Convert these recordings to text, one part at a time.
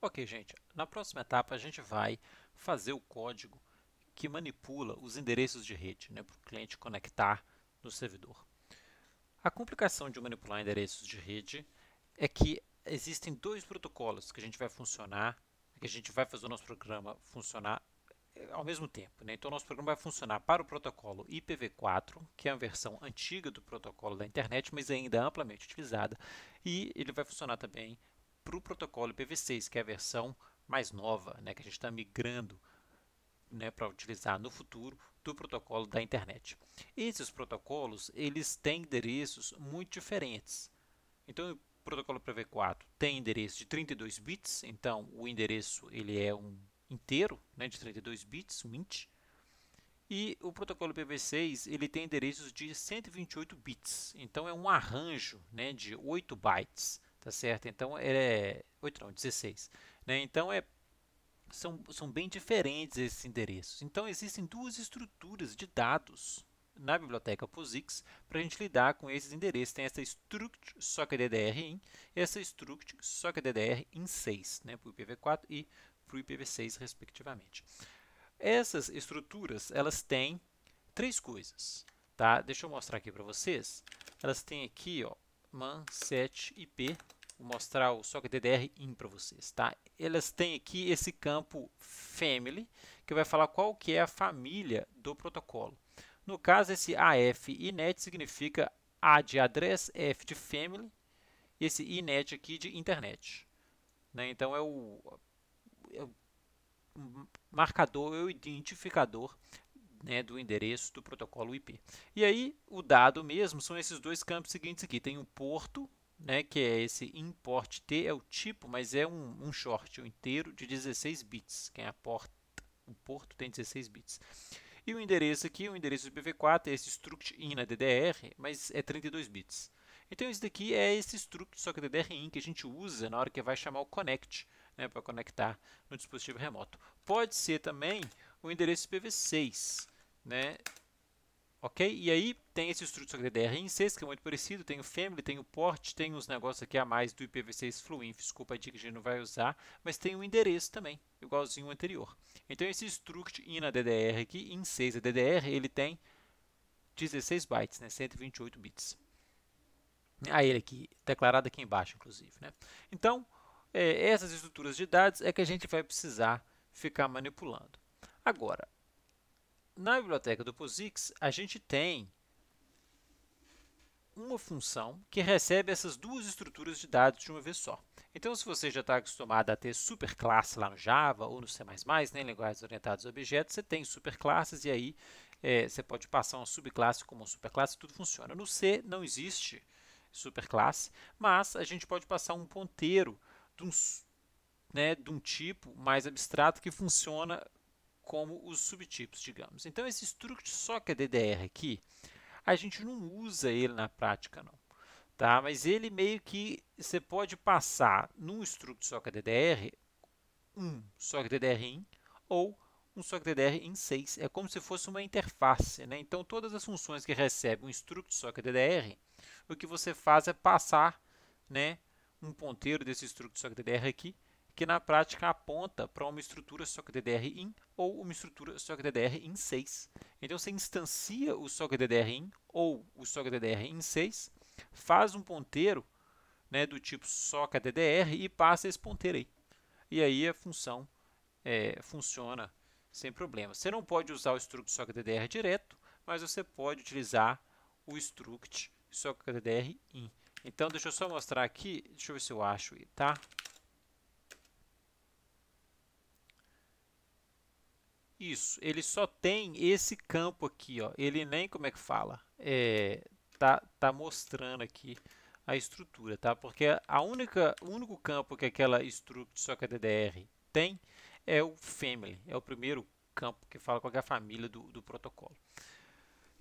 Ok, gente, na próxima etapa a gente vai fazer o código que manipula os endereços de rede, né, para o cliente conectar no servidor. A complicação de manipular endereços de rede é que existem dois protocolos que a gente vai funcionar, que a gente vai fazer o nosso programa funcionar ao mesmo tempo, né? Então, o nosso programa vai funcionar para o protocolo IPv4, que é a versão antiga do protocolo da internet, mas ainda amplamente utilizada, e ele vai funcionar também para o protocolo IPv6, que é a versão mais nova, né, que a gente está migrando, né, para utilizar no futuro do protocolo da internet. Esses protocolos eles têm endereços muito diferentes. Então, o protocolo IPv4 tem endereço de 32 bits, então o endereço ele é um inteiro, né, de 32 bits, um int. E o protocolo IPv6 ele tem endereços de 128 bits, então é um arranjo, né, de 8 bytes, tá certo? Então é 8 não, 16, né? Então são bem diferentes esses endereços. Então existem duas estruturas de dados na biblioteca POSIX para a gente lidar com esses endereços. Tem essa struct socketddr-in e essa struct socketddr-in6, né, para o IPv4 e para o IPv6 respectivamente. Essas estruturas elas têm três coisas, tá? Deixa eu mostrar aqui para vocês. Elas têm aqui, ó, man set ip. Vou mostrar o socketddr-in para vocês, tá? Elas têm aqui esse campo family que vai falar qual que é a família do protocolo. No caso, esse AF inet significa A de address, F de family e esse inet aqui de internet, né? Então é o marcador, é o identificador, né, do endereço do protocolo IP. E aí o dado mesmo são esses dois campos seguintes aqui. Tem um porto, né, que é esse import T, é o tipo, mas é um short, um inteiro de 16 bits. Quem aporta o porto tem 16 bits. E o endereço aqui, o endereço do IPv4 é esse struct in na DDR, mas é 32 bits. Então esse daqui é esse struct socketddr-in que a gente usa na hora que vai chamar o connect, né, para conectar no dispositivo remoto. Pode ser também o endereço IPv6, né? Ok? E aí tem esse struct socketddr-in6 que é muito parecido, tem o family, tem o port, tem uns negócios aqui a mais do IPv6 Fluinf, desculpa a dica que a gente não vai usar, mas tem o endereço também, igualzinho ao anterior. Então esse struct in na DDR aqui, in 6 a DDR, ele tem 16 bytes, né, 128 bits. A ele aqui, declarado aqui embaixo, inclusive, né? Então, essas estruturas de dados é que a gente vai precisar ficar manipulando. Agora, na biblioteca do POSIX, a gente tem uma função que recebe essas duas estruturas de dados de uma vez só. Então, se você já está acostumado a ter superclasse lá no Java ou no C++, né, em linguagens orientadas a objetos, você tem superclasses e aí você pode passar uma subclasse como uma superclasse, tudo funciona. No C não existe superclasse, mas a gente pode passar um ponteiro de de um tipo mais abstrato que funciona como os subtipos, digamos. Então, esse struct socketddr aqui, a gente não usa ele na prática, não. Tá? Mas ele meio que você pode passar num struct socketddr um socketddr-in ou um socketddr-in6. É como se fosse uma interface, né? Então, todas as funções que recebem um struct socketddr, o que você faz é passar, né, um ponteiro desse struct socketddr aqui, que na prática aponta para uma estrutura socketddr-in ou uma estrutura socketddr-in6. Então, você instancia o socketddr-in ou o socketddr-in6, faz um ponteiro, né, do tipo socketddr e passa esse ponteiro aí. E aí a função funciona sem problema. Você não pode usar o struct socketddr direto, mas você pode utilizar o struct socketddr-in. Então, deixa eu só mostrar aqui, deixa eu ver se eu acho, tá? Isso, ele só tem esse campo aqui, ó. Ele nem, como é que fala? Tá mostrando aqui a estrutura, tá? Porque o único campo que aquela struct socketddr tem é o family, é o primeiro campo que fala qual é a família do protocolo.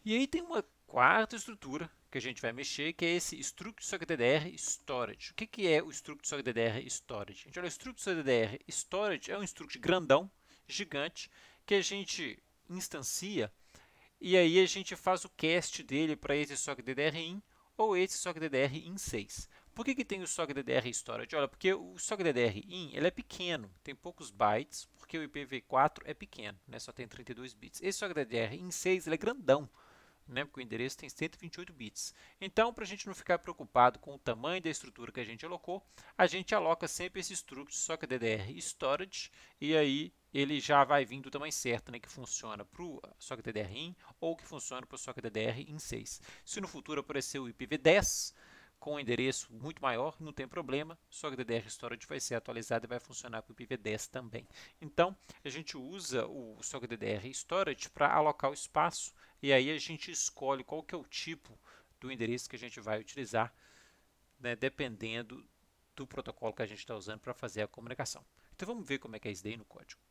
E aí tem uma quarta estrutura que a gente vai mexer, que é esse struct socketddr storage. O que é o struct socketddr storage? Gente, olha, o struct socketddr storage é um struct grandão, gigante, que a gente instancia e aí a gente faz o cast dele para esse socketddr-in ou esse socketddr-in6. Por que tem o SOC-DDR Storage? Olha, porque o SOC-DDR-IN ele é pequeno, tem poucos bytes, porque o IPv4 é pequeno, né, só tem 32 bits. Esse SOC-DDR-IN6 ele é grandão, né, porque o endereço tem 128 bits. Então, para a gente não ficar preocupado com o tamanho da estrutura que a gente alocou, a gente aloca sempre esse struct SOC-DDR Storage, e aí ele já vai vir do tamanho certo, né, que funciona para o SOC-DDR-IN ou que funciona para o SOC-DDR-IN6. Se no futuro aparecer o IPv10, com um endereço muito maior, não tem problema, só que o DDR Storage vai ser atualizado e vai funcionar para o IPv10 também. Então, a gente usa o SOC DDR Storage para alocar o espaço e aí a gente escolhe qual que é o tipo do endereço que a gente vai utilizar, né, dependendo do protocolo que a gente está usando para fazer a comunicação. Então, vamos ver como é que é isso daí no código.